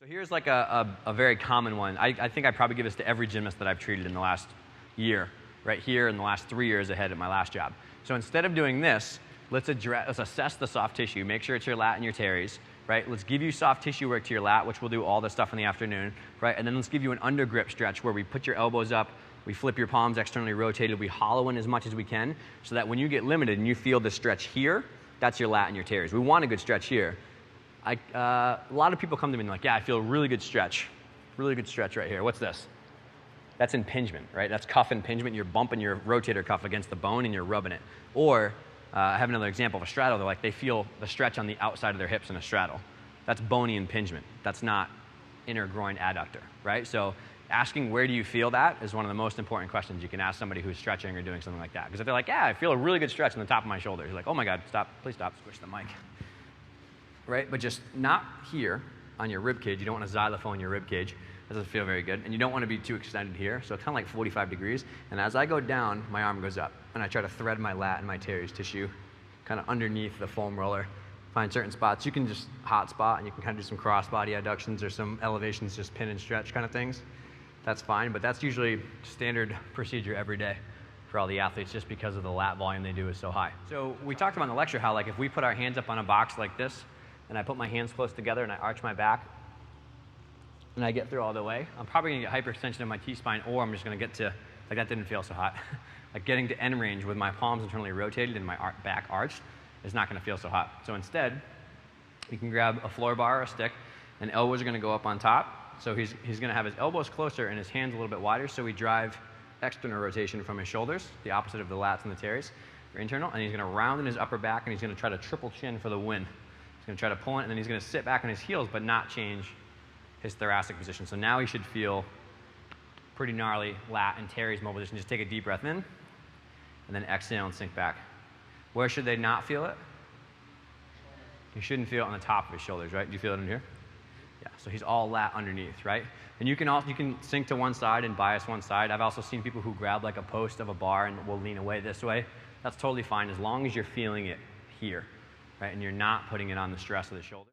So here's like a very common one. I think I probably give this to every gymnast that I've treated in the last year, right here in the last 3 years ahead at my last job. So instead of doing this, let's assess the soft tissue. Make sure it's your lat and your teres, right? Let's give you soft tissue work to your lat, which we'll do all this stuff in the afternoon, right? And then let's give you an under grip stretch where we put your elbows up, we flip your palms externally rotated, we hollow in as much as we can so that when you get limited and you feel the stretch here, that's your lat and your teres. We want a good stretch here. A lot of people come to me and like, yeah, I feel a really good stretch right here. What's this? That's impingement, right? That's cuff impingement. You're bumping your rotator cuff against the bone and you're rubbing it. Or I have another example of a straddle. They're like, they feel the stretch on the outside of their hips in a straddle. That's bony impingement. That's not inner groin adductor, right? So asking where do you feel that is one of the most important questions you can ask somebody who's stretching or doing something like that. Because if they're like, yeah, I feel a really good stretch on the top of my shoulders, you're like, oh my God, stop, please stop, squish the mic. Right? But just not here on your rib cage. You don't want to xylophone your rib cage. That doesn't feel very good. And you don't want to be too extended here. So it's kind of like 45 degrees. And as I go down, my arm goes up. And I try to thread my lat and my teres tissue kind of underneath the foam roller. Find certain spots. You can just hot spot and you can kind of do some cross-body adductions or some elevations, just pin and stretch kind of things. That's fine. But that's usually standard procedure every day for all the athletes just because of the lat volume they do is so high. So we talked about in the lecture how like if we put our hands up on a box like this, and I put my hands close together and I arch my back and I get through all the way, I'm probably going to get hyperextension of my T-spine, or I'm just going to get to, like that didn't feel so hot, like getting to end range with my palms internally rotated and my back arched is not going to feel so hot. So instead, you can grab a floor bar or a stick and elbows are going to go up on top. So he's going to have his elbows closer and his hands a little bit wider, so we drive external rotation from his shoulders, the opposite of the lats and the teres, or internal, and he's going to round in his upper back and he's going to try to triple chin for the win. He's going to try to pull it, and then he's going to sit back on his heels but not change his thoracic position. So now he should feel pretty gnarly lat and teres mobilization. Just take a deep breath in, and then exhale and sink back. Where should they not feel it? You shouldn't feel it on the top of his shoulders, right? Do you feel it in here? Yeah, so he's all lat underneath, right? And you can sink to one side and bias one side. I've also seen people who grab like a post of a bar and will lean away this way. That's totally fine as long as you're feeling it here. Right, and you're not putting it on the stress of the shoulder.